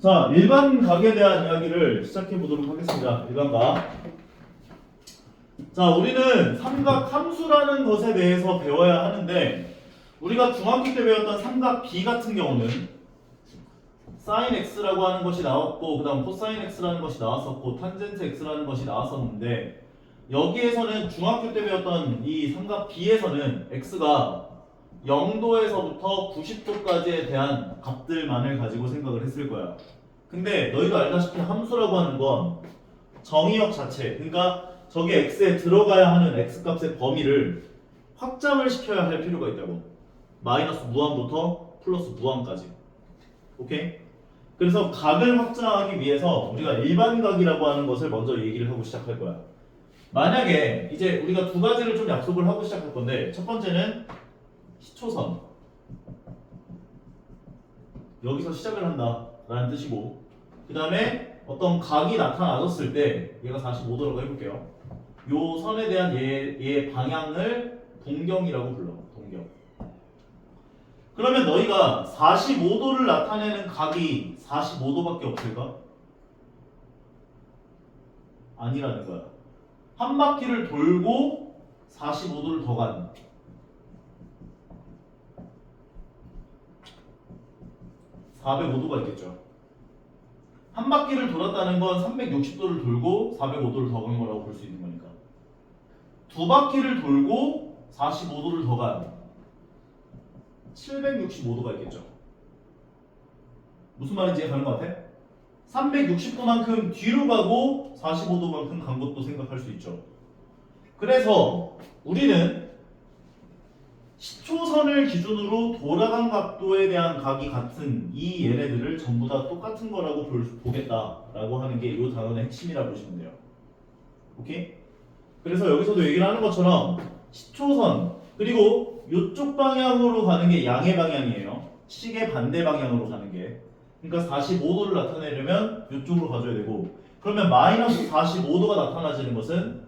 자, 일반각에 대한 이야기를 시작해 보도록 하겠습니다. 일반각. 자, 우리는 삼각 함수라는 것에 대해서 배워야 하는데, 우리가 중학교 때 배웠던 삼각 B 같은 경우는 sin x라고 하는 것이 나왔고, 그 다음 코사인 x라는 것이 나왔었고, 탄젠트 x라는 것이 나왔었는데, 여기에서는 중학교 때 배웠던 이 삼각 B에서는 x가 0도에서부터 90도까지에 대한 값들만을 가지고 생각을 했을 거야. 근데 너희도 알다시피 함수라고 하는 건 정의역 자체, 그러니까 저기 x에 들어가야 하는 x값의 범위를 확장을 시켜야 할 필요가 있다고. 마이너스 무한부터 플러스 무한까지. 오케이? 그래서 각을 확장하기 위해서 우리가 일반각이라고 하는 것을 먼저 얘기를 하고 시작할 거야. 만약에 이제 우리가 두 가지를 좀 약속을 하고 시작할 건데, 첫 번째는 시초선, 여기서 시작을 한다 라는 뜻이고, 그 다음에 어떤 각이 나타나졌을 때 얘가 45도라고 해볼게요. 요 선에 대한 얘의 방향을 동경이라고 불러. 동경. 그러면 너희가 45도를 나타내는 각이 45도밖에 없을까? 아니라는 거야. 한 바퀴를 돌고 45도를 더 가는, 405도가 있겠죠. 한 바퀴를 돌았다는 건 360도를 돌고 405도를 더 간 거라고 볼 수 있는 거니까. 두 바퀴를 돌고 45도를 더 간 765도가 있겠죠. 무슨 말인지 이해가는 것 같아? 360도만큼 뒤로 가고 45도만큼 간 것도 생각할 수 있죠. 그래서 우리는 시초선을 기준으로 돌아간 각도에 대한 각이 같은 이 얘네들을 전부 다 똑같은 거라고 보겠다라고 하는 게 이 단원의 핵심이라고 보시면 돼요. 오케이? 그래서 여기서도 얘기를 하는 것처럼 시초선, 그리고 이쪽 방향으로 가는 게 양의 방향이에요. 시계 반대 방향으로 가는 게. 그러니까 45도를 나타내려면 이쪽으로 가줘야 되고, 그러면 마이너스 45도가 나타나지는 것은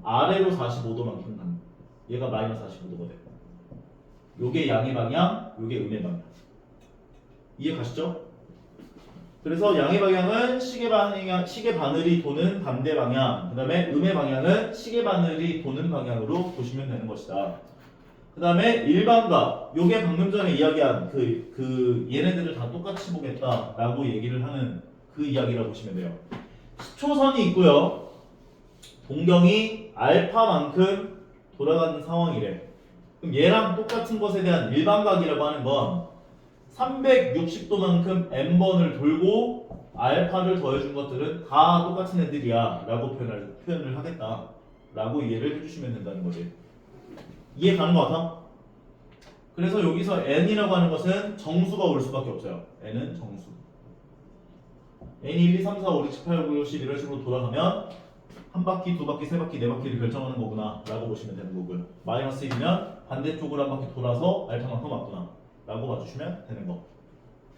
아래로 45도만큼 가는, 얘가 마이너스 45도가 돼요. 요게 양의 방향, 요게 음의 방향. 이해 가시죠? 그래서 양의 방향은 시계 바늘이 도는 반대 방향, 그 다음에 음의 방향은 시계 바늘이 도는 방향으로 보시면 되는 것이다. 그 다음에 일반각, 요게 방금 전에 이야기한 그 얘네들을 다 똑같이 보겠다라고 얘기를 하는 그 이야기라고 보시면 돼요. 시초선이 있고요. 동경이 알파만큼 돌아가는 상황이래. 그럼 얘랑 똑같은 것에 대한 일반각이라고 하는 건 360도만큼 n번을 돌고 알파를 더해준 것들은 다 똑같은 애들이야 라고 표현을 하겠다 라고 이해를 해주시면 된다는 거지. 이해 가는 것 같아? 그래서 여기서 n이라고 하는 것은 정수가 올 수밖에 없어요. n은 정수. n이 1, 2, 3, 4, 5, 6, 7, 8, 9, 10 이런 식으로 돌아가면 한 바퀴, 두 바퀴, 세 바퀴, 네 바퀴를 결정하는 거구나 라고 보시면 되는 거고요. 마이너스 1이면 반대쪽으로 한 바퀴 돌아서 알파만큼 왔구나 라고 봐주시면 되는 거.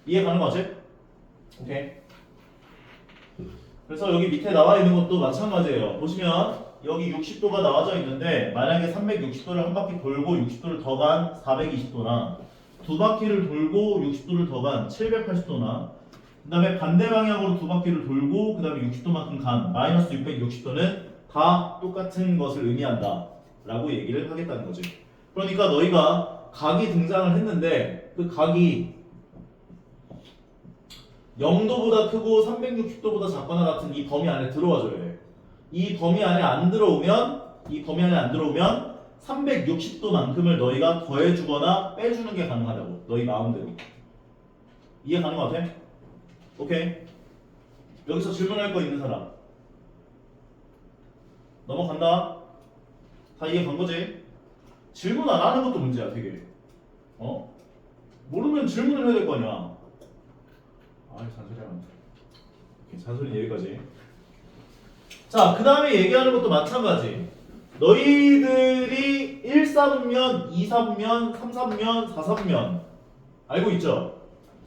이해 가는 거지? 오케이. 그래서 여기 밑에 나와 있는 것도 마찬가지예요. 보시면 여기 60도가 나와져 있는데, 만약에 360도를 한 바퀴 돌고 60도를 더 간 420도나 두 바퀴를 돌고 60도를 더 간 780도나 그 다음에 반대 방향으로 두 바퀴를 돌고 그 다음에 60도만큼 간 마이너스 660도는 다 똑같은 것을 의미한다 라고 얘기를 하겠다는 거지. 그러니까 너희가 각이 등장을 했는데 그 각이 0도보다 크고 360도보다 작거나 같은 이 범위 안에 들어와줘야 돼. 이 범위 안에 안 들어오면 360도만큼을 너희가 더해주거나 빼주는 게 가능하다고. 너희 마음대로. 이해 가는 것 같아? 오케이. 여기서 질문할 거 있는 사람? 넘어간다. 다 이해 간 거지? 질문 안 하는 것도 문제야, 되게. 모르면 질문을 해야 될 거 아니야. 잔소리하면 돼. 잔소리는 여기까지. 자, 그 다음에 얘기하는 것도 마찬가지. 너희들이 1사분면, 2사분면, 3사분면, 4사분면 알고 있죠?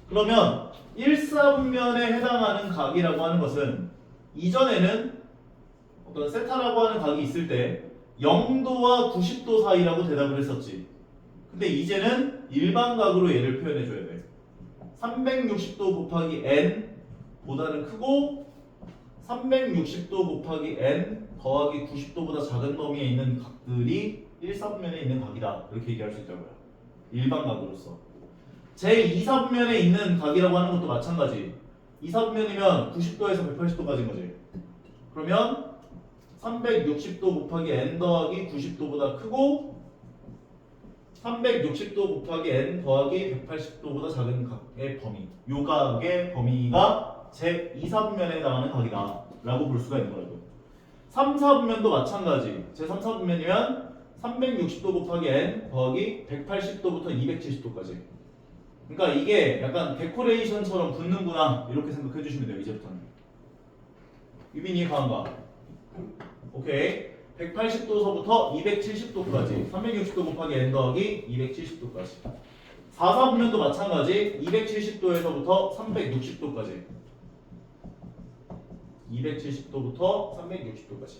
그러면 1사분면에 해당하는 각이라고 하는 것은 이전에는 어떤 세타라고 하는 각이 있을 때 0도와 90도 사이라고 대답을 했었지. 근데 이제는 일반각으로 얘를 표현해 줘야 돼. 360도 곱하기 n 보다는 크고 360도 곱하기 n 더하기 90도보다 작은 범위에 있는 각들이 1, 4분면에 있는 각이다. 이렇게 얘기할 수 있다고요. 일반 각으로서. 제 2, 4분면에 있는 각이라고 하는 것도 마찬가지. 2, 4분면이면 90도에서 180도까지인 거지. 그러면 360도 곱하기 n 더하기 90도보다 크고 360도 곱하기 n 더하기 180도보다 작은 각의 범위. 요 각의 범위가 제 2, 4분면에 해당하는 각이다 라고 볼 수가 있는 거라고. 3, 4분면도 마찬가지. 제 3, 4분면이면 360도 곱하기 n 더하기 180도부터 270도까지. 그러니까 이게 약간 데코레이션처럼 붙는구나 이렇게 생각해 주시면 돼요. 이제부터는. 유빈이 가한가? 오케이. 180도서부터 270도까지 360도 곱하기 n 더하기 270도까지 4, 4분면도 마찬가지 270도에서부터 360도까지 270도부터 360도까지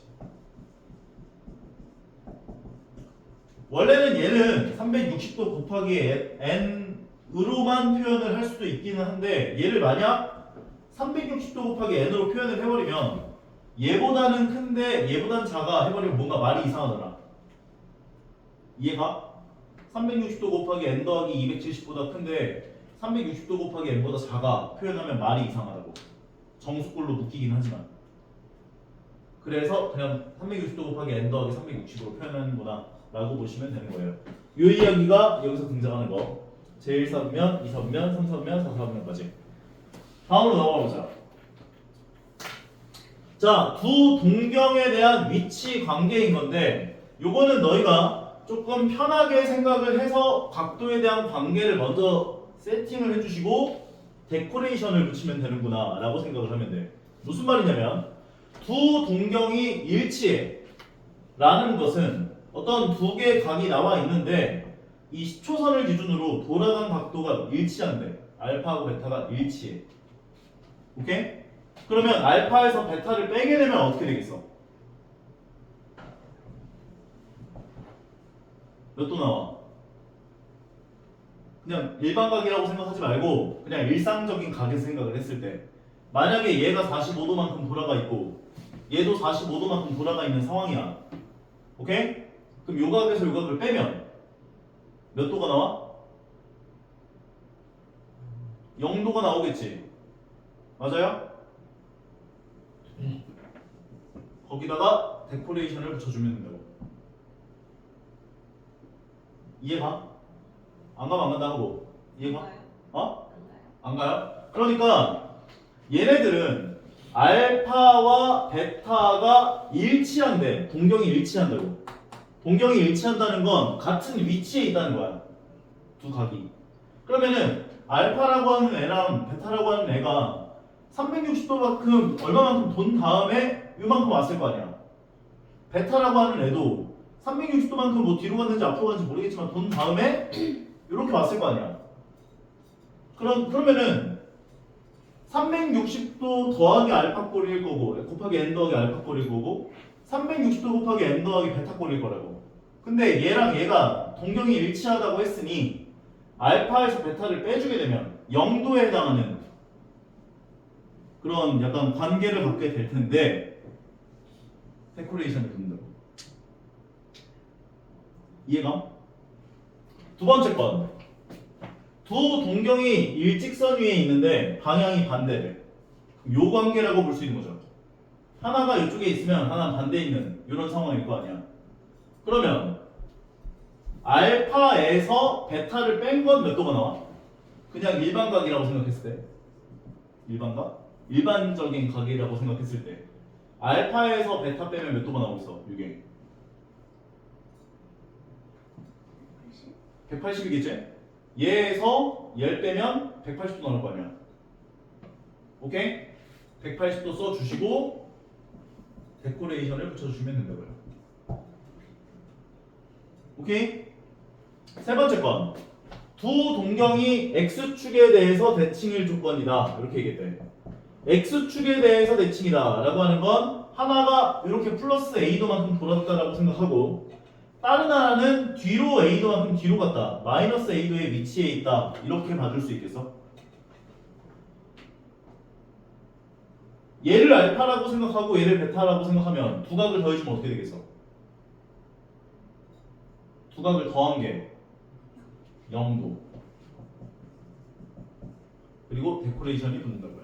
원래는 얘는 360도 곱하기 n으로만 표현을 할 수도 있기는 한데 얘를 만약 360도 곱하기 n으로 표현을 해버리면 얘보다는 큰데 얘보단 작아 해버리면 뭔가 말이 이상하더라. 이해가? 360도 곱하기 n 더하기 270보다 큰데 360도 곱하기 n보다 작아 표현하면 말이 이상하다고. 정수꼴로 묶이긴 하지만. 그래서 그냥 360도 곱하기 n 더하기 360으로 표현하는구나 라고 보시면 되는 거예요. 이 이야기가 여기서 등장하는 거. 제1사분면, 2사분면, 3사분면, 4사분면까지. 다음으로 넘어가보자. 자, 두 동경에 대한 위치 관계인 건데 요거는 너희가 조금 편하게 생각을 해서 각도에 대한 관계를 먼저 세팅을 해주시고 데코레이션을 붙이면 되는구나 라고 생각을 하면 돼. 무슨 말이냐면 두 동경이 일치해 라는 것은 어떤 두 개의 각이 나와 있는데 이 10초선을 기준으로 돌아간 각도가 일치한대. 알파하고 베타가 일치해. 오케이? 그러면 알파에서 베타를 빼게 되면 어떻게 되겠어? 몇 도 나와? 그냥 일반각이라고 생각하지 말고 그냥 일상적인 각에서 생각을 했을 때 만약에 얘가 45도만큼 돌아가 있고 얘도 45도만큼 돌아가 있는 상황이야. 오케이? 그럼 요 각에서 요 각을 빼면 몇 도가 나와? 0도가 나오겠지. 맞아요? 거기다가 데코레이션을 붙여주면 된다고. 이해가? 안 가면 안 간다 하고. 이해가? 어? 안 가요? 그러니까 얘네들은 알파와 베타가 일치한대. 동경이 일치한다고. 동경이 일치한다는 건 같은 위치에 있다는 거야. 두 각이. 그러면은 알파라고 하는 애랑 베타라고 하는 애가 360도만큼 얼마만큼 돈 다음에 이만큼 왔을 거 아니야. 베타라고 하는 애도 360도만큼 뭐 뒤로 갔는지 앞으로 갔는지 모르겠지만 돈 다음에 이렇게 왔을 거 아니야. 그러면은 360도 더하기 알파 꼴일 거고 곱하기 n 더하기 알파 꼴일 거고 360도 곱하기 n 더하기 베타 꼴일 거라고. 근데 얘랑 얘가 동경이 일치하다고 했으니 알파에서 베타를 빼주게 되면 0도에 해당하는 그런 약간 관계를 갖게 될 텐데 데코레이션을 붙는다고. 이해가? 두 번째 건. 두 동경이 일직선 위에 있는데 방향이 반대래. 요 관계라고 볼 수 있는 거죠. 하나가 이쪽에 있으면 하나는 반대에 있는 이런 상황일 거 아니야. 그러면 알파에서 베타를 뺀 건 몇 도가 나와? 그냥 일반각이라고 생각했을 때. 일반각? 일반적인 각이라고 생각했을 때 알파에서 베타 빼면 몇 도가 나오고 있어? 이게 180이겠지? 얘에서 얘를 빼면 180도 나올 거 아니야. 오케이? 180도 써주시고 데코레이션을 붙여주시면 된다고요. 오케이? 세 번째 건. 두 동경이 X축에 대해서 대칭일 조건이다. 이렇게 얘기했대. X축에 대해서 대칭이다 라고 하는 건 하나가 이렇게 플러스 A도만큼 돌았다라고 생각하고 다른 하나는 뒤로 A도만큼 뒤로 갔다. 마이너스 A도의 위치에 있다. 이렇게 봐줄 수 있겠어? 얘를 알파라고 생각하고 얘를 베타라고 생각하면 두각을 더해주면 어떻게 되겠어? 두각을 더한 게 0도. 그리고 데코레이션이 붙는다고요.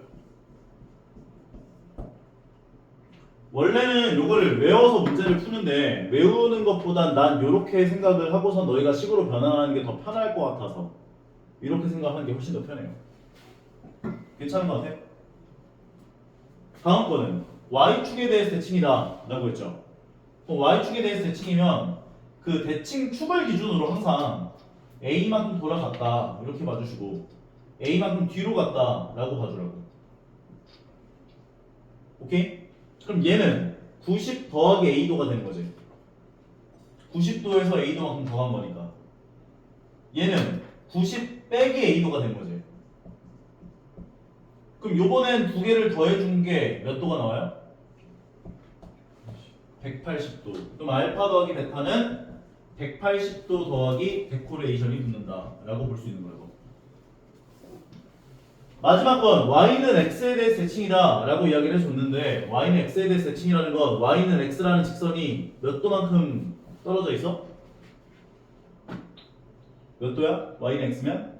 원래는 요거를 외워서 문제를 푸는데 외우는 것보단 난 요렇게 생각을 하고서 너희가 식으로 변환하는 게 더 편할 것 같아서 이렇게 생각하는 게 훨씬 더 편해요. 괜찮은 것 같아? 다음 거는 y축에 대해서 대칭이다 라고 했죠. 그럼 y축에 대해서 대칭이면 그 대칭 축을 기준으로 항상 a만큼 돌아갔다 이렇게 봐주시고 a만큼 뒤로 갔다 라고 봐주라고. 오케이? 그럼 얘는 90 더하기 a도가 되는 거지. 90도에서 a도만큼 더한 거니까 얘는 90 빼기 a도가 된 거지. 그럼 요번엔 두 개를 더해준 게 몇 도가 나와요? 180도. 그럼 알파 더하기 베타는 180도 더하기 데코레이션이 붙는다 라고 볼 수 있는 거예요. 마지막 건 y는 x에 대해서 대칭이다 라고 이야기를 해줬는데 y는 x에 대해서 대칭이라는 건 y는 x라는 직선이 몇 도만큼 떨어져 있어? 몇 도야? y는 x면?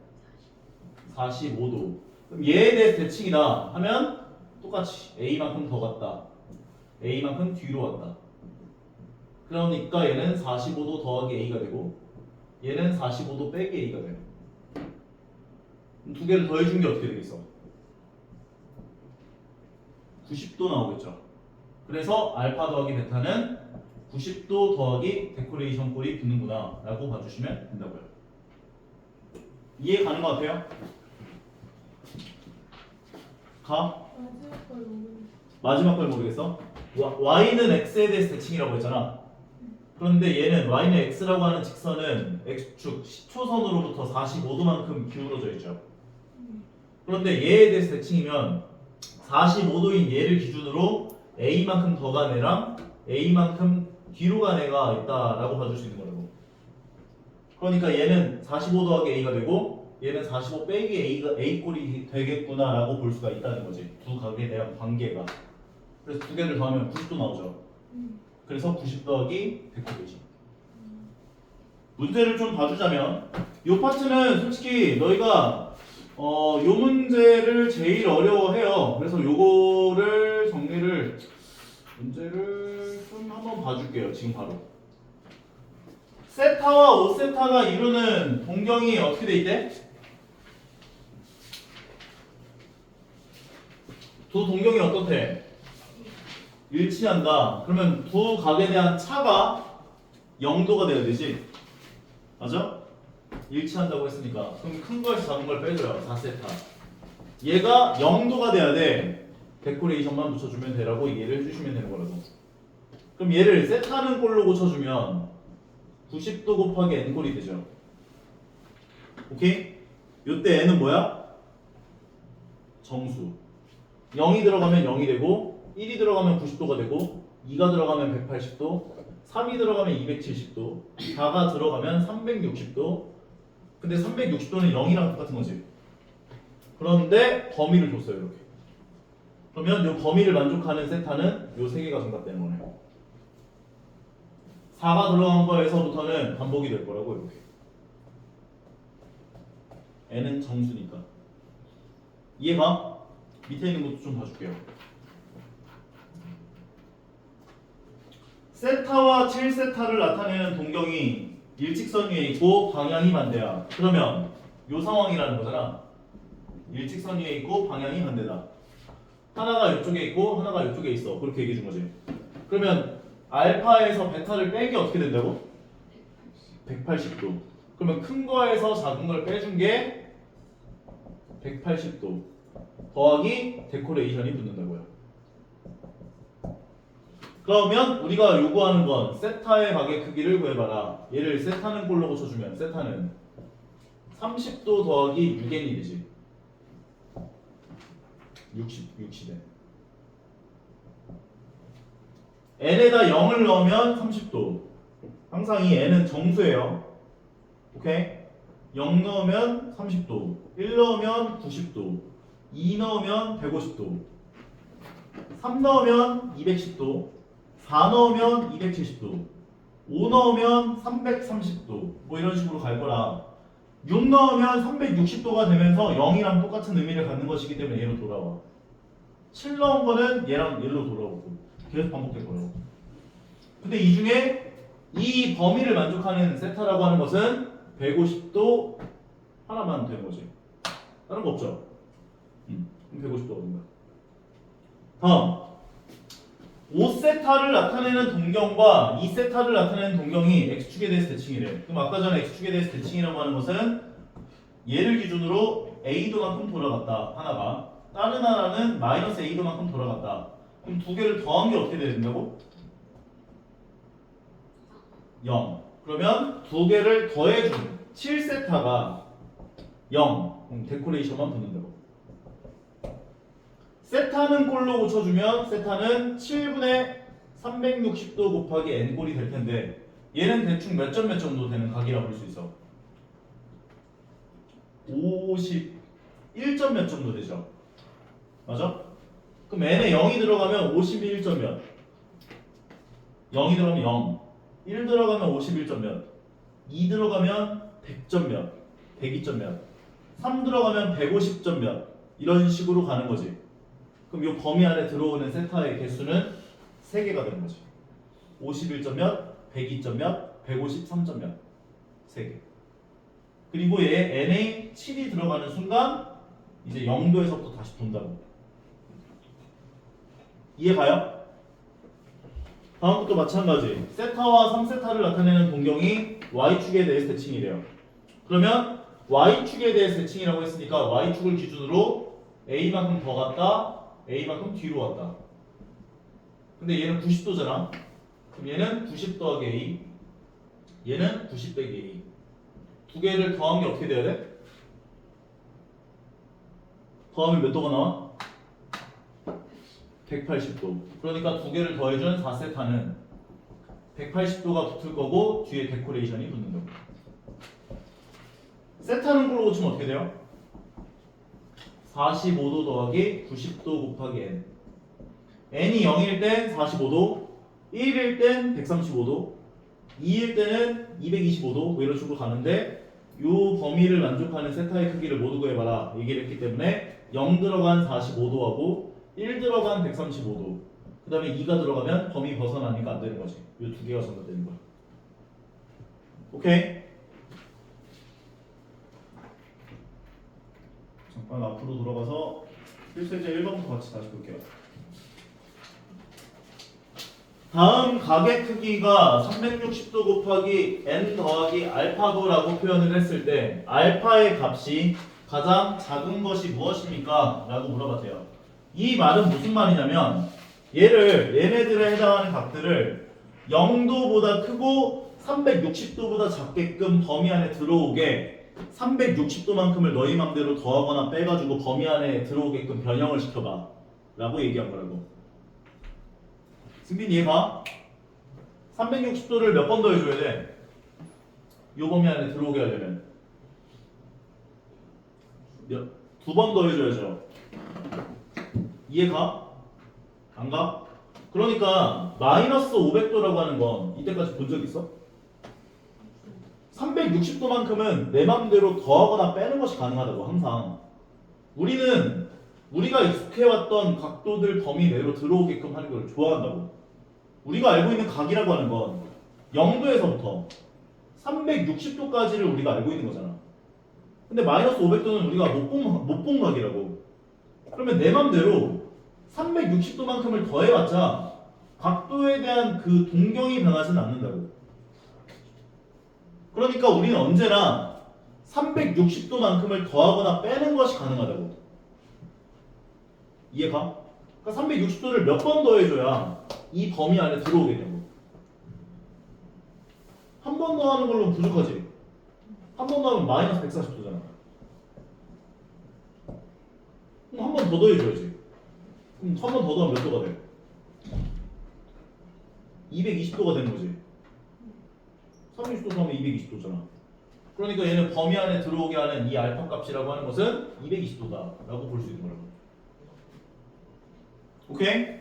45도. 그럼 얘에 대해서 대칭이다 하면 똑같이 a만큼 더 갔다 a만큼 뒤로 갔다. 그러니까 얘는 45도 더하기 a가 되고 얘는 45도 빼기 a가 돼요. 두 개를 더해준 게 어떻게 되겠어? 90도 나오겠죠. 그래서 알파 더하기 베타는 90도 더하기 데코레이션 꼴이 붙는구나 라고 봐주시면 된다고요. 이해 가는 것 같아요? 가? 마지막 걸 모르겠어? y는 x에 대해서 대칭이라고 했잖아. 그런데 얘는 y는 x라고 하는 직선은 x축 시초선으로부터 45도만큼 기울어져 있죠. 그런데 얘에 대해서 대칭이면 45도인 얘를 기준으로 a만큼 더 간 애랑 a만큼 뒤로 간 애가 있다라고 봐줄 수 있는 거라고. 그러니까 얘는 45 더하기 a가 되고 얘는 45 빼기 a 꼴이 되겠구나라고 볼 수가 있다는 거지. 두 각에 대한 관계가. 그래서 두 개를 더하면 90도 나오죠. 그래서 90 더하기 190. 문제를 좀 봐주자면 이 파트는 솔직히 너희가 요 문제를 제일 어려워해요. 그래서 요거를 문제를 좀 한번 봐줄게요. 지금 바로 세타와 5세타가 이루는 동경이 어떻게 돼 있대? 두 동경이 어떻대? 일치한다. 그러면 두 각에 대한 차가 0도가 돼야 되지. 맞아? 일치한다고 했으니까. 그럼 큰 거에서 작은 걸 빼줘요. 4세타. 얘가 0도가 돼야 돼. 데코레이션만 붙여주면 되라고 이해를 해주시면 되는 거라고. 그럼 얘를 세타는 꼴로 고쳐주면 90도 곱하기 n꼴이 되죠. 오케이? 요때 n은 뭐야? 정수. 0이 들어가면 0이 되고 1이 들어가면 90도가 되고 2가 들어가면 180도 3이 들어가면 270도 4가 들어가면 360도. 근데 360도는 0이랑 똑같은 거지. 그런데 범위를 줬어요. 이렇게. 그러면 이 범위를 만족하는 세타는 이 세 개가 정답되는 거네. 4가 들어간 거에서부터는 반복이 될 거라고. 이렇게 n은 정수니까. 이해가? 밑에 있는 것도 좀 봐줄게요. 세타와 7세타를 나타내는 동경이 일직선 위에 있고 방향이 반대야. 그러면 이 상황이라는 거잖아. 일직선 위에 있고 방향이 반대다. 하나가 이쪽에 있고 하나가 이쪽에 있어. 그렇게 얘기해 준 거지. 그러면 알파에서 베타를 빼기 어떻게 된다고? 180도. 그러면 큰 거에서 작은 걸 빼준 게 180도 더하기 데코레이션이 붙는다고요. 그러면 우리가 요구하는 건 세타의 각의 크기를 구해봐라. 얘를 세타는 꼴로 고쳐주면 세타는 30도 더하기 6n이 되지. 60에 n에다 0을 넣으면 30도. 항상 이 n은 정수예요. 오케이? 0 넣으면 30도, 1 넣으면 90도, 2 넣으면 150도. 3 넣으면 210도, 4 넣으면 270도, 5 넣으면 330도 뭐 이런 식으로 갈 거라 6 넣으면 360도가 되면서 0이랑 똑같은 의미를 갖는 것이기 때문에 얘로 돌아와 7 넣은 거는 얘랑 얘로 돌아오고 계속 반복될 거예요. 근데 이 중에 이 범위를 만족하는 세타라고 하는 것은 150도 하나만 되는 거지. 다른 거 없죠? 그럼 150도 어딘가. 다음 5세타를 나타내는 동경과 2세타를 나타내는 동경이 x축에 대해서 대칭이래. 그럼 아까 전에 x축에 대해서 대칭이라고 하는 것은 얘를 기준으로 a도만큼 돌아갔다 하나가 다른 하나는 마이너스 a도만큼 돌아갔다. 그럼 두 개를 더한 게 어떻게 된다고? 0. 그러면 두 개를 더해준 7세타가 0. 그럼 데코레이션만 붙는다고. 세타는 꼴로 고쳐주면 세타는 7분의 360도 곱하기 n꼴이 될 텐데 얘는 대충 몇 점 몇 정도 되는 각이라고 볼 수 있어? 51점 몇 정도 되죠? 맞아? 그럼 n에 0이 들어가면 51점 몇? 0이 들어가면 0 1 들어가면 51점 몇 2 들어가면 100점 몇 102점 몇 3 들어가면 150점 몇 이런 식으로 가는 거지. 그럼 이 범위 안에 들어오는 세타의 개수는 3개가 되는 거지. 51점 몇 102점 몇 153점 몇 3개. 그리고 얘 n에 7이 들어가는 순간 이제 0도에서부터 다시 돈다고. 이해가요? 다음 것도 마찬가지. 세타와 3세타를 나타내는 동경이 y축에 대해서 대칭이래요. 그러면 y축에 대해서 대칭이라고 했으니까 y축을 기준으로 a만큼 더 갔다 a만큼 뒤로 갔다. 근데 얘는 90도잖아. 그럼 얘는 90 더하기 a 얘는 90 빼기 a 두 개를 더한 게 어떻게 돼야 돼? 더하면 몇 도가 나와? 180도. 그러니까 두 개를 더해준 4세타는 180도가 붙을 거고 뒤에 데코레이션이 붙는 거고. 세타는 꼴로 고치면 어떻게 돼요? 45도 더하기 90도 곱하기 n. n이 0일 땐 45도, 1일 땐 135도, 2일 때는 225도 뭐 이런 식으로 가는데 이 범위를 만족하는 세타의 크기를 모두 구해봐라 얘기를 했기 때문에 0 들어간 45도하고 1 들어간 135도 그 다음에 2가 들어가면 범위 벗어나니까 안 되는 거지. 이 두 개가 정답되는 거야. 오케이? 잠깐 앞으로 돌아가서 필수제 1번부터 같이 다시 볼게요. 다음 각의 크기가 360도 곱하기 n 더하기 알파도라고 표현을 했을 때 알파의 값이 가장 작은 것이 무엇입니까? 라고 물어봤대요. 이 말은 무슨 말이냐면 얘네들에 해당하는 값들을 0도보다 크고 360도보다 작게끔 범위 안에 들어오게 360도만큼을 너희 맘대로 더하거나 빼가지고 범위 안에 들어오게끔 변형을 시켜봐 라고 얘기한 거라고. 승빈 이해가? 360도를 몇 번 더해줘야 돼? 요 범위 안에 들어오게 하려면 두 번 더해줘야죠. 이해가? 안 가? 그러니까 마이너스 500도라고 하는 건 이때까지 본 적 있어? 360도만큼은 내 맘대로 더하거나 빼는 것이 가능하다고. 항상 우리가 익숙해왔던 각도들 범위 내로 들어오게끔 하는 걸 좋아한다고. 우리가 알고 있는 각이라고 하는 건 0도에서부터 360도까지를 우리가 알고 있는 거잖아. 근데 마이너스 500도는 우리가 못 본 각이라고. 그러면 내 맘대로 360도만큼을 더해봤자 각도에 대한 그 동경이 변하지는 않는다고. 그러니까 우리는 언제나 360도만큼을 더하거나 빼는 것이 가능하다고. 이해가? 그러니까 360도를 몇 번 더해줘야 이 범위 안에 들어오겠냐고. 한 번 더 하는 걸로 부족하지. 한 번 더 하면 마이너스 140도잖아. 그럼 한 번 더 더해줘야지. 그럼 한 번 더 더하면 몇 도가 돼? 220도가 되는 거지. 360도 더하면 220도잖아. 그러니까 얘는 범위 안에 들어오게 하는 이 알파 값이라고 하는 것은 220도다 라고 볼 수 있는 거라고. 오케이?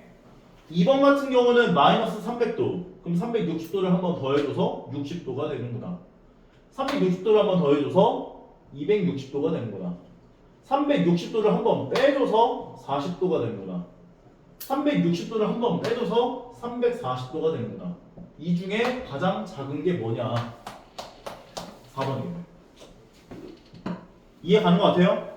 2번 같은 경우는 마이너스 300도. 그럼 360도를 한 번 더해줘서 60도가 되는구나. 360도를 한 번 더해줘서 260도가 되는구나. 360도를 한 번 빼줘서 40도가 되는구나. 360도를 한 번 빼줘서 340도가 되는구나. 이 중에 가장 작은 게 뭐냐? 4번이겠네. 이해 가는 것 같아요?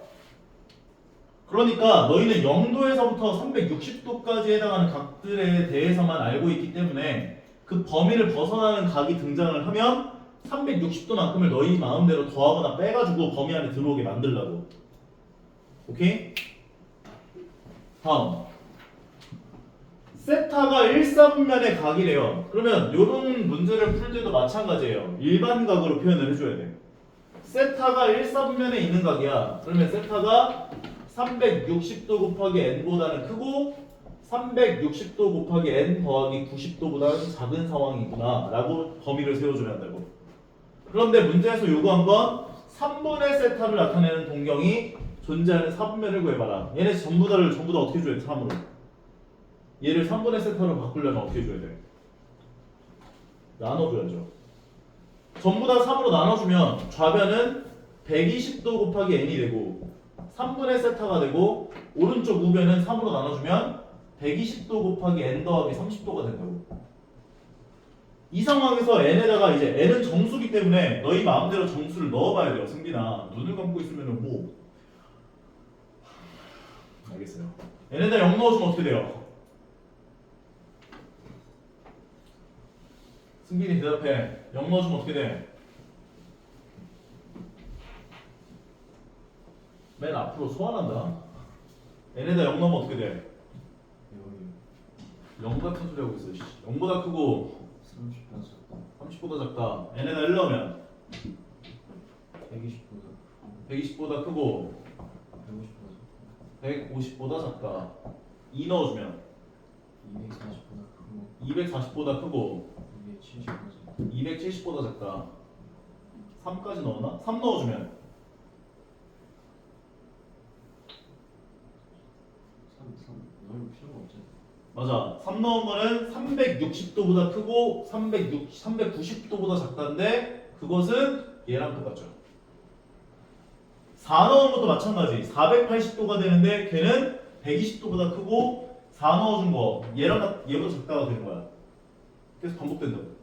그러니까 너희는 0도에서부터 360도까지 해당하는 각들에 대해서만 알고 있기 때문에 그 범위를 벗어나는 각이 등장을 하면 360도만큼을 너희 마음대로 더하거나 빼가지고 범위 안에 들어오게 만들라고. 오케이? 다음 세타가 1사분면의 각이래요. 그러면 이런 문제를 풀 때도 마찬가지예요. 일반 각으로 표현을 해줘야 돼. 세타가 1사분면에 있는 각이야. 그러면 세타가 360도 곱하기 n보다는 크고 360도 곱하기 n 더하기 90도보다는 작은 상황이구나 라고 범위를 세워줘야 한다고. 그런데 문제에서 요구한 건 3분의 세타를 나타내는 동경이 존재하는 4분면을 구해봐라. 얘네 전부 다 어떻게 줘야 돼? 3으로. 얘를 3분의 세타로 바꾸려면 어떻게 줘야 돼? 나눠줘야죠. 전부 다 3으로 나눠주면 좌변은 120도 곱하기 n이 되고 3분의 세타가 되고 오른쪽 우변은 3으로 나눠주면 120도 곱하기 n 더하기 30도가 된다고. 이 상황에서 n에다가 이제 n은 정수기 때문에 너희 마음대로 정수를 넣어봐야 돼요. 승빈아 눈을 감고 있으면은 뭐 알겠어요. n에다 0 넣어주면 어떻게 돼요? 승빈이 대답해. 0 넣어주면 어떻게 돼? 맨 앞으로 소환한다. n에다 0 넣으면 어떻게 돼? 0 같은 소리 하고 있어. 0보다 크고 30보다 작다. n에다 1 넣으면 120보다 크고 150보다 작다. 2 넣어주면 240보다 크고 270보다 작다. 3까지 넣었나? 3 넣어주면 3 필요가 없잖아. 맞아. 3 넣은 거는 360도보다 크고 390도보다 작다인데 그것은 얘랑 똑같죠. 4 넣은 것도 마찬가지. 480도가 되는데 걔는 120도보다 크고 4 넣어준 거 얘보다 작다가 되는 거야. 계속 반복된다고.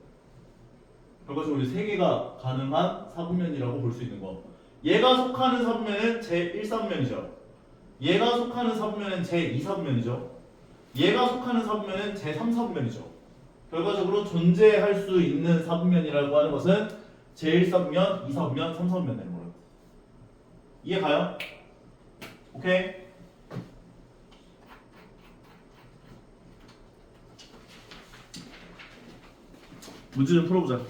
결과적으로 이 3개가 가능한 사분면이라고 볼 수 있는 거. 얘가 속하는 사분면은 제1사분면이죠. 얘가 속하는 사분면은 제2사분면이죠. 얘가 속하는 사분면은 제3사분면이죠. 결과적으로 존재할 수 있는 사분면이라고 하는 것은 제1사분면, 2사분면, 3사분면 되는 거예요. 이해 가요? 오케이? 문제 좀 풀어보자.